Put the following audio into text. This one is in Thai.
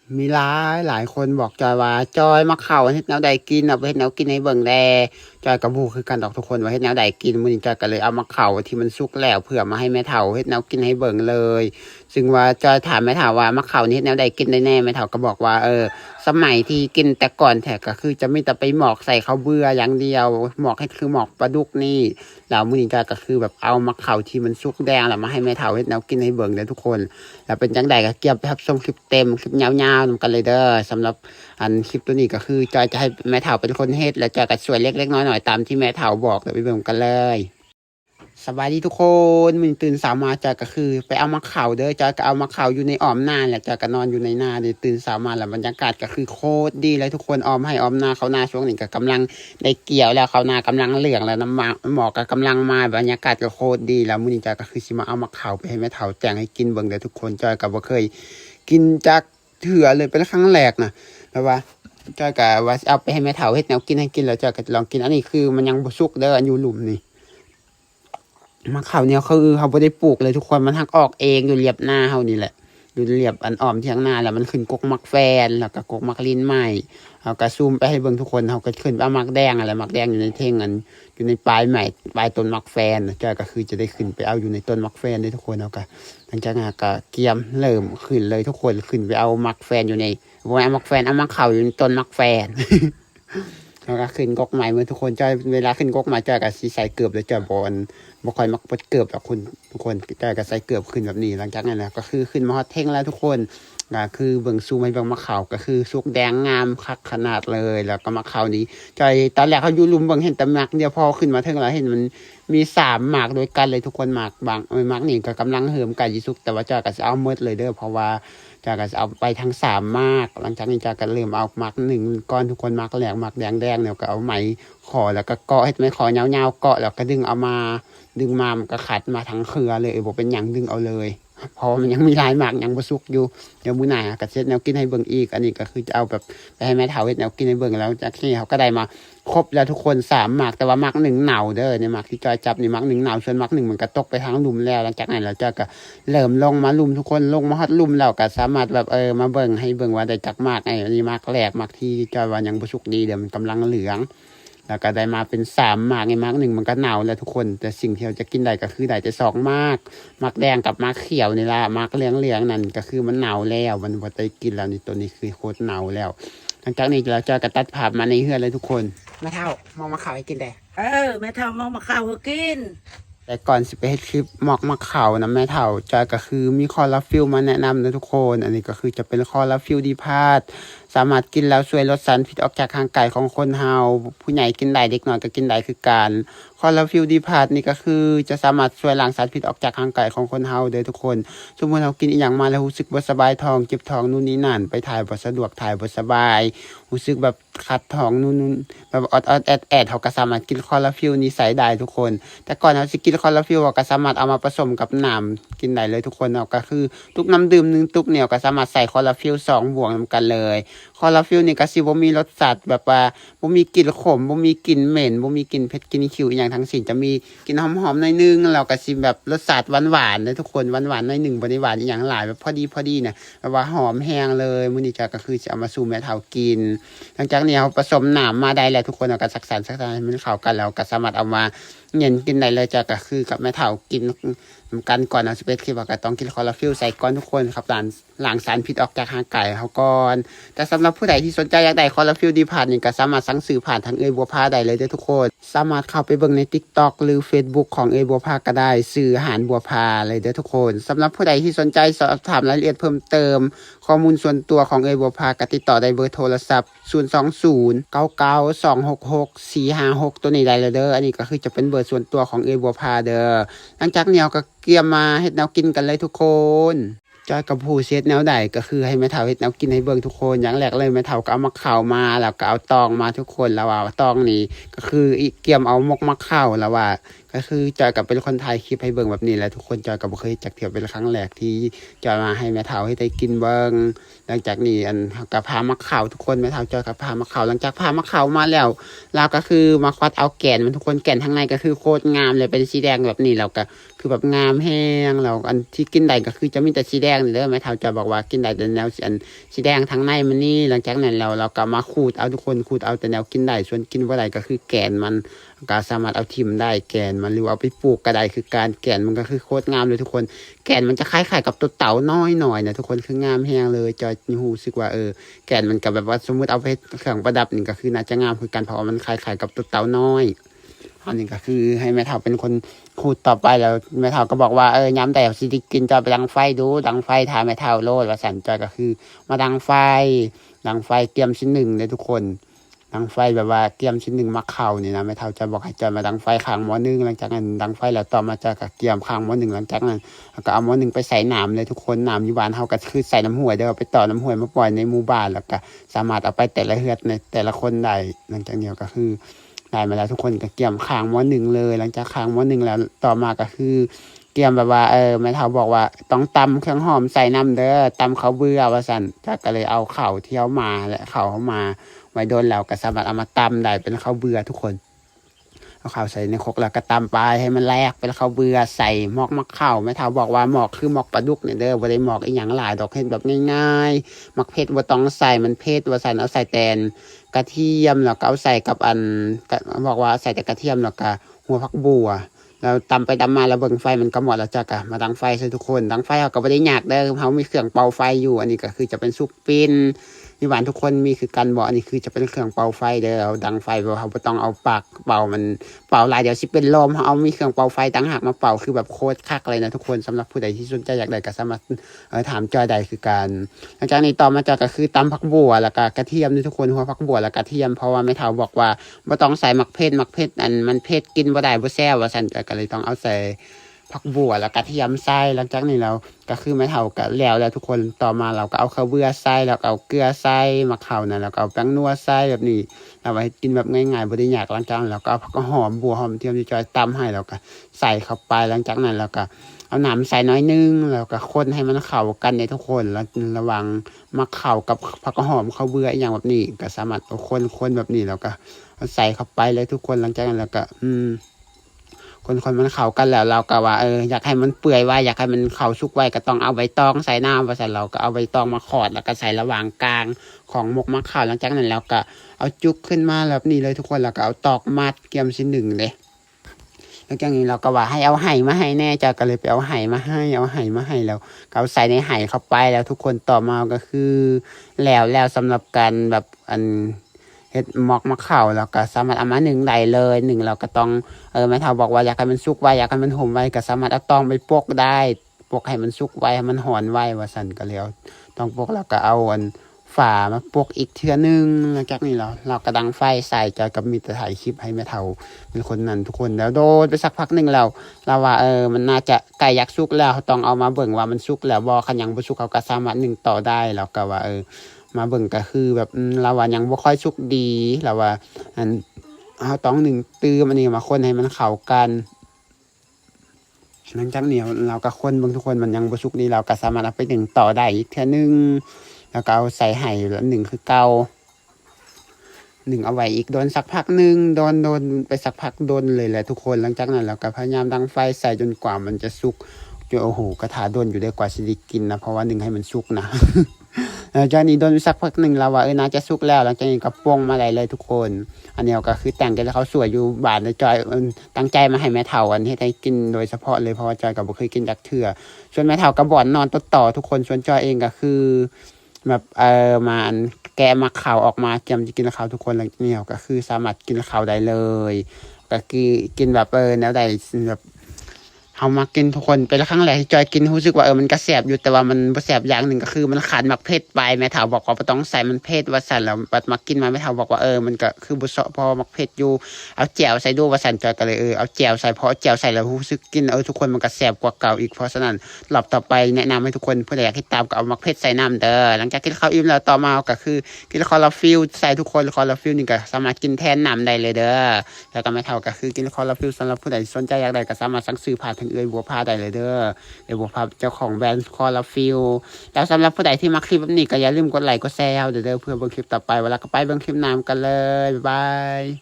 มีหลายคนบอกจอยว่าจอยมาเข่าเฮ็ดแนวใดกินเอาไปเฮ็ดแนวกินให้เบิ่งแด่จอยกับบูคือกันดอกทุกคนว่าเฮ็ดแนวใดกินมื้อนี้จอยก็เลยเอามาเข่าที่มันสุกแล้วเพื่อมาให้แม่เฒ่าเฮ็ดแนวกินให้เบิ่งเลยซึ่งว่าจอยถามแม่เฒ่าว่ามาเข่านี่เฮ็ดแนวใดกินได้แน่แม่เฒ่าก็บอกว่าสมัยที่กินแต่ก่อนแท้ก็คือจะมีแต่ไปหมอกใส่ข้าวเบื่ออย่างเดียวหมอกให้คือหมอกปลาดุกนี่แล้วมื้อนี้จอยก็คือแบบเอามาเข่าที่มันสุกแดงแล้วมาให้แม่เฒ่าเฮ็ดแนวกินให้เบิ่งเด้อทุกคน แล้วเป็นจังใดก็เก็บไปครับชมคลิปเต็มคลิปยาวๆนำกันเลยเด้อสำหรับอันคลิปตัวนี้ก็คือจอยจะให้แม่เฒ่าเป็นคนเฮ็ดแล้วจอยก็ช่วยเล็กๆน้อยๆตามที่แม่เฒ่าบอกเดี๋ยวไปเบิ่งกันเลยสบายดีทุกคนมันตื่นสายมาจอยก็คือไปเอามาเข่าเด้อจอยก็เอามาเข่าอยู่ในอ้อมนาแหละจอยก็นอนอยู่ในนาเดี๋ยวตื่นสายมาแล้วบรรยากาศก็คือโคตรดีเลยทุกคนอ้อมให้อ้อมนาเขานาช่วงนี้ก็กำลังได้เกี่ยวแล้วเขานากำลังเหลืองแล้วน้ำหมอกก็กำลังมาบรรยากาศก็โคตรดีแล้วมื้อนี้จอยก็คือสิมาเอามาเข่าไปให้แม่เฒ่าแจงให้กินเบิ่งเด้อทุกคนจอยก็บ่เคยกินจักเถื่อเลยเป็นครั้งแรกนะแบบว่าจอยก็ว่าเอาไปให้แม่เฒ่าเฮ็ดแนวกินให้กินแล้วจอยก็ลองกินอันนี้คือมันยังบ่สุกเด้ออันอยู่หลุมนี่ มะขามเนี่ยคือเขาไม่ได้ปลูกเลยทุกคนมันหักออกเองอยู่เรียบหน้าเขานี่แหละอยู่เรียบอันอ้อมเทียงหน้าแล้วมันขึ้นกกมักแฟนแล้วก็กกมักลิ้นใหม่เขาก็ซูมไปให้เบิ่งทุกคนเขาก็ขึ้นเอามักแดงอะไรมักแดงอยู่ในเท่งอันอยู่ในปลายใหม่ปลายต้นมักแฟนจ้าก็คือจะได้ขึ้นไปเอาอยู่ในต้นมักแฟนได้ทุกคนเขาก็หลังจากนั้นก็เกียมเริ่มขึ้นเลยทุกคนขึ้นไปเอามักแฟนอยู่ในว่าเอามักแฟนเอามักเข่าอยู่ในต้นมักแฟน แล้วก็ขึ้นกกใหม่เมื่อทุกคนจอยเวลาขึ้นกกใหม่จอยกับสีใส่เกือบเลยจอยบ่ค่อยมักเกือบแบบคุณทุกคนจอยกับใส่เกือบขึ้นแบบนี้หลังจากนั้นนะก็คือขึ้นมาฮอตเท่งแล้วทุกคนก็คือเบิ่งซูมให้เบิ่งมะขาวก็คือสุกแดงงามคักขนาดเลยแล้วก็มะขาวนี้จอยตอนแรกเขาอยู่ลุมเบิ่งเห็นแต่หมากเดียวพอขึ้นมาเท่งแล้วเห็นมันมี3หมากด้วยกันเลยทุกคนหมากบางหมากนี่ก็กำลังเหิมไก่ยิสุกแต่ว่าจอยก็จะเอาเมดเลยเด้อเพราะว่า จากก็จะเอาไปทั้ง3มากหลังจากนี้จากก็เริ่มเอามัก1ก้อนทุกคนมักแหลกมักแดงเนี่ยก็เอาไหมขอแล้วก็เกาะให้ไม่ขอยาวๆเกาะแล้วก็ดึงเอามาดึงมามันก็ขัดมาทั้งเครือเลยบอกเป็นอย่างดึงเอาเลยเพราะมันยังมีหลายหมากยังบ่สุกอยู่เดี๋ยวมื้อหน้าก็เฮ็ดแนวกินให้เบิ่งอีกอันนี้ก็คือจะเอาแบบไปให้แม่เฒ่าเฮ็ดแนวกินให้เบิ่งแล้วจากนี้เขาก็ได้มาครบแล้วทุกคน3หมากแต่ว่าหมาก1เหนาเด้อเนี่ยหมากที่จอยจับนี่หมาก1เหนาส่วนหมาก1มันก็ตกไปทางหลุมแล้วหลังจากนั้นแล้วจอยก็ เริ่มลงมาลุมทุกคนลงมาฮอดลุมแล้วก็สามารถแบบมาเบิ่งให้เบิ่งว่าได้จักมากไอ้อันนี้มากแรกมากที่จอยว่ายังบ่สุกดีเดี๋ยวมันกำลังเหลืองแล้วก็ได้มาเป็น3 มากไอ้มาก1มันก็เน่าแล้วทุกคนแต่สิ่งที่เราจะกินได้ก็คือได้แต่2 มากมากแดงกับมากเขียวนี่ล่ะมากเหลืองนั่นก็คือมันเน่าแล้วมันบ่ได้กินแล้วนี่ตัวนี้คือโคตรเน่าแล้วหลังจากนี้เราจะกระตัดภาพมาในเฮือนเลยทุกคนมาเท่ามองมาขาวให้กินได้ แม่ทำมาข้าวให้กินแต่ก่อนสิไปเฮ็ดคลิปหมอกมะเข่านะแม่เฒ่าจอยก็คือมีคอลาฟิลมาแนะนำนะทุกคนอันนี้ก็คือจะเป็นคอลาฟิลดีพาดสามารถกินแล้วช่วยลดสารพิษออกจากร่างกายของคนเฮาผู้ใหญ่กินได้เด็กน้อยก็กินได้คือกันคอลาฟิลดีพาดนี่ก็คือจะสามารถช่วยล้างสารพิษออกจากร่างกายของคนเฮาเด้อทุกคนสมมุติเรากินอีหยังมาแล้วรู้สึกบ่สบายท้องเจ็บท้องนู่นนี่นั่นไปถ่ายบ่สะดวกถ่ายบ่สบายรู้สึกแบบคัดท้องนู่นแบบออดๆแอดๆเฮาก็สามารถกินคอลาฟิลนี้ใส่ได้ทุกคนแต่ก่อนเฮาสิกินคอลาฟิลก็สามารถเอามาผสมกับน้ำกินได้เลยทุกคนเนาะก็คือทุกน้ำดื่ม1ตุกเนี่ยก็สามารถใส่คอลาฟิล2บวกนำกันเลยคอลาฟิลนี่ก็สิบ่มีรสชาติแบบว่าบ่มีกลิ่นขมบ่มีกลิ่นเหม็นบ่มีกลิ่นเผ็ดกลิ่นขิวอีหยังทั้งสิ้นจะมีกลิ่นหอมๆหน่อยนึงแล้วก็สิแบบรสชาติหวานๆนะทุกคนหวานๆหน่อยนึงบ่ได้หวานอีหยังหลายแบบพอดีนะแบบว่าหอมแห้งเลยมื้อนี้จ้ะก็คือจะเอามาสู่แม่เฒ่ากินหลังจากนี้เอาผสมน้ำมาได้แล้วทุกคนเอาก็สักให้มันเข้ากันแล้วก็สามารถเอามาเย็นกินได้เลยจ้ะก็คือกับแม่เฒ่ากินกันก่อนเอาสิเป็นคลิปว่าก็ต้องกินคอลลาฟิลใส่ก่อนทุกคนครับหลังสารพิษออกจากร่างกายเฮาก่อนแต่สำหรับผู้ใดที่สนใจอยากได้คอลลาฟิลดีผ่านนี่ก็สามารถสั่งซื้อผ่านทางบัวพาได้เลยเด้อทุกคนสามารถเข้าไปเบิ่งใน TikTok หรือ Facebook ของบัวพาก็ได้ซื้ออาหารบัวพาเลยเด้อทุกคนสำหรับผู้ใดที่สนใจสอบถามรายละเอียดเพิ่มเติมข้อมูลส่วนตัวของบัวพาก็ติดต่อได้เบอร์โทรศัพท์02099266456ตัวนี้ได้เลยเด้ออันนี้ก็คือจะเป็นเบอร์ส่วนตัวของบัวพาเด้อหลังจากนี้ก็เกียมมาเฮ็ดแนวกินกันเลยทุกคนจอยกับผู้เฮ็ดแนวใดก็คือให้แม่เฒ่าเฮ็ดแนวกินให้เบิ่งทุกคนอย่างแรกเลยแม่เฒ่าก็เอามะข่าวมาแล้วก็เอาตองมาทุกคนแล้วว่าตองนี่ก็คืออีเกียมเอามะข่าวแล้วว่าก็คือจอยกับเป็นคนถ่ายคลิปให้เบิ่งแบบนี้แหละทุกคนจอยก็บ่เคยจักเที่ยวเป็นครั้งแรกที่จอยมาให้แม่เฒ่าให้ได้กินเบิ่งหลังจากนี้ก็พามะข่าวทุกคนแม่เฒ่าจอยก็พามะข่าวหลังจากพามะข่าวมาแล้วเราก็คือมาควัดเอาแก่นมันทุกคนแก่นข้างในก็คือโคตรงามเลยเป็นสีแดงแบบนี้แล้วก็ คือแบบงามแห้งแล้วอันที่กินได้ก็คือจะมีแต่สีแดงนี่เด้อแม่เฒ่าจะบอกว่ากินได้แต่แนวอันสีแดงทั้งในมันนี่หลังจากนั้นเราก็มาขูดเอาทุกคนขูดเอาแต่แนวกินได้ส่วนกินบ่ได้ก็คือแกนมันก็สามารถเอาทิ่มได้แกนมันหรือเอาไปปลูกก็ได้คือการแกนมันก็คือโคตรงามเลยทุกคนแกนมันจะคล้ายๆกับตัวเต่าน้อยหน่อยนะทุกคนคืองามแห้งเลยจอยรู้สึกว่าแกนมันกับแบบว่าสมมุติเอาไปเครื่องประดับนี่ก็คือน่าจะงามคือกันเพราะว่ามันคล้ายๆกับตัวเต่าน้อยอันนี้ก็คือให้แม่เฒ่าเป็นคนขูดต่อไปแล้วแม่เฒ่าก็บอกว่าย้ำแต่สิกินจอยไปดังไฟดูดังไฟทาแม่เฒ่าโลดว่าสั่นจอยก็คือมาดังไฟเตรียมชิ้นหนึ่งเลยทุกคนดังไฟแบบว่าเตรียมชิ้นหนึ่งมาเข่านี่นะแม่เฒ่าจะบอกให้จอยมาดังไฟข้างหม้อนึงหลังจากนั้นดังไฟแล้วต่อมาจะกับเตรียมข้างหม้อหนึ่งหลังจากนั้นก็เอาหม้อหนึ่งไปใส่น้ำเลยทุกคนน้ำอยู่บ้านเฮาก็คือใส่น้ำห้วยเด้อไปต่อน้ำห้วยมาปล่อยในหมู่บ้านแล้วก็สามารถเอาไปแต่ละเฮือดในแต่ละคนได้หลังจากนี้ก็คือได้มาแล้วทุกคนก็เตรียมข้างหม้อหนึ่งเลยหลังจากข้างหม้อหนึ่งแล้วต่อมาก็คือเตรียมแบบว่าแม่เฒ่าบอกว่าต้องตำเครื่องหอมใส่น้ำเด้อตำข้าวเบื่อว่าซั่นก็เลยเอาข้าวเที่ยวมาและข้าวเข้ามาไว้โดนแล้วก็สามารถเอามาตำได้เป็นข้าวเบื่อทุกคนเอาข้าวใส่ในครกแล้วก็ตำไปให้มันแลกเป็นข้าวเบื่อใส่หมอกมะข้าวแม่เฒ่าบอกว่าหมอกคือหมอกปลาดุกเนี่ยเด้อบ่ได้หมอกอีหยังหลายดอกเฮ็ดแบบง่ายๆหมักเผ็ดบ่ต้องใส่มันเผ็ดว่าซั่นเอาใส่แตนกระเทียมแล้วก็เอาใส่กับบอกว่าใส่แต่กระเทียมแล้วก็หัวผักบัวแล้วตำไปตำมาแล้วเบิ่งไฟมันก็หมดแล้วจ้ะกะมาดังไฟใส่ทุกคนดังไฟเขาก็บ่ได้ยากเด้อเขามีเครื่องเป่าไฟอยู่อันนี้ก็คือจะเป็นซุปปิ้นที่บ้านทุกคนมีคือกันบ่อันนี้คือจะเป็นเครื่องเป่าไฟเด้อเอาดังไฟบ่เขาบ่ต้องเอาปากเป่ามันเป่าหลายเดี๋ยวสิเป็นลมเขาเอามีเครื่องเป่าไฟต่างหากมาเป่าคือแบบโคตรคักเลยนะทุกคนสำหรับผู้ใดที่สนใจอยากได้ก็สามารถถามจอยได้คือกันหลังจากนี้ต่อมาจอยก็คือตำผักบัวแล้วก็กระเทียมทุกคนหัวผักบัวแล้วก็กระเทียมเพราะว่าแม่เฒ่าบอกว่าบ่ต้องใส่มักเผ็ดอันมันเผ็ดกินบ่ได้บ่แซ่บว่าซั่นก็เลยต้องเอาใส่ผักบัวแล้วกระเทียมใส่หลังจากนี้เราก็คือแม่เฒ่าก็แล้วทุกคนต่อมาเราก็เอาข้าวเบื่อใส่แล้วก็เอาเกลือใส่มะขามนั่นแล้วก็เอาแป้งนัวใส่แบบนี้เราไว้กินแบบง่ายๆบ่ได้ยากหลังจากนั้นเราก็เอาผักหอมบัวหอมเทียมที่จอยตำให้แล้วก็ใส่เข้าไปหลังจากนั้นเราก็เอาน้ำใส่น้อยนึงแล้วก็คนให้มันเข้ากันในทุกคนแล้วระวังมาเข้ากับผักหอมข้าวเบื่ออย่างแบบนี้ก็สามารถเอาคนแบบนี้แล้วก็เอาใส่เข้าไปเลยทุกคนหลังจากนั้นแล้วก็คนมันเข้ากันแล้วเราก็ว่าอยากให้มันเปื่อยไว้อยากให้มันเข้าสุกไว้ก็ต้องเอาใบตองใส่น้ำว่าใส่เราก็เอาใบตองมาขอดแล้วก็ใส่ระหว่างกลางของหมกมะขามหลังจากนั้นแล้วก็เอาจุกขึ้นมาแบบนี้เลยทุกคนแล้วก็เอาตอกมัดเกี่ยมชิ้นหนึ่งเลยหลังจากนี้เราก็ว่าให้เอาไห่มาให้แน่จ้ะก็เลยไปเอาไห่มาให้แล้วก็เอาใส่ในไห่เข้าไปแล้วทุกคนต่อมาก็คือแล้วสำหรับการแบบเฮ็ดหมอกมะขามแล้วก็สามารถเอามานึ่งได้เลยนึ่งเราก็ต้องแม่เฒ่าบอกว่าอยากให้มันสุกไว้อยากให้มันห่มไว้ก็สามารถเอาตองไปปกได้ปกให้มันสุกไว้ให้มันหอนไว้ว่าซั่นก็แล้วต้องปกแล้วก็เอาฝามาปกอีกเทื่อนึงหลังจากนี้เราก็ดังไฟใส่จอยกับมีแต่ถ่ายคลิปให้แม่เฒ่าเป็นคนนั้นทุกคนแล้วโดนไปสักพักนึงแล้วเราว่ามันน่าจะใกล้อยากสุกแล้วต้องเอามาเบิ่งว่ามันสุกแล้วบ่คันยังบ่สุกเขาก็สามารถนึ่งต่อได้แล้วก็ว่ามาเบิ่งก็คือแบบเราว่ายังบ่ค่อยสุกดีเราว่าเราต้องหนึ่งตื้อมันนี่มาคนให้มันเข้ากันหลังจากนี้เราก็คนเบิ่งทุกคนมันยังบ่สุกดีเราก็สามารถเอาไปนึ่งต่อได้อีกเทื่อนึงแล้วก็เอาใส่ไห่แล้วหนึ่งคือเก่าหนึ่งเอาไว้อีกโดนสักพักนึงโดนไปสักพักโดนเลยแหละทุกคนหลังจากนั้นเราก็พยายามดังไฟใส่จนกว่ามันจะสุกจนโอ้โหกระทะโดนอยู่ได้กว่าสิได้กินนะเพราะว่าหนึ่งให้มันสุกนะ หลังจากนี้โดนสักพักหนึ่งเราว่าน่าจะสุกแล้วหลังจากนี้ก็ปรุงมาเลยทุกคนอันนี้ก็คือแต่งกันแล้วเขาสวยอยู่บ้านเลยจอยตั้งใจมาให้แม่เฒ่าให้กินโดยเฉพาะเลยเพราะว่าจอยก็บ่เคยกินจักเทื่อส่วนแม่เฒ่าก็บ่อนนอนต่อทุกคนส่วนจอยเองก็คือแบบมาแกะมะขามออกมาเตรียมจะกินข้าวทุกคนหลังจากนี้ก็คือสามารถกินข้าวได้เลยก็คือกินแบบแนวใดแบบเฮามากินทุกคนเป็นครั้งแรกที่จอยกินรู้สึกว่ามันก็แซ่บอยู่แต่ว่ามันบ่แซ่บอย่างหนึ่งก็คือมันขาดมักเผ็ดไปแม่เฒ่าบอกว่าบ่ต้องใส่มันเผ็ดว่าซั่นแล้วบัดมากินมาแม่เฒ่าบอกว่ามันก็คือบ่พอมักเผ็ดอยู่เอาแจ่วใส่ดูว่าซั่นจอยก็เลยเอาแจ่วใส่เพราะแจ่วใส่แล้วรู้สึกกินทุกคนมันก็แซ่บกว่าเก่าอีกเพราะฉะนั้นรอบต่อไปแนะนำให้ทุกคนผู้ใดอยากติดตามก็เอามักเผ็ดใส่น้ำเด้อหลังจากกินข้าวอิ่มแล้วต่อมาก็คือกินคอลาฟิลใส่ทุกคนคอลาฟิลนี่ก็สามารถกินแทนน้ำได้เลยเด้อแล้วก็แม่เฒ่าก็คือกินคอลาฟิลสำหรับผู้ใดสนใจอยากได้ก็สามารถสั่งซื้อผ่านทางบัวพาได้เลยเด้อบัวพาเจ้าของแบรนด์คอลาฟิลแล้วสำหรับผู้ใดที่มาคลิปแบบนี้ก็อย่าลืมกดไลค์กดแชร์เด้อเพื่อเบิ่งคลิปต่อไปเวลาก็ไปเบิ่งคลิปน้ำกันเลยบ๊ายบาย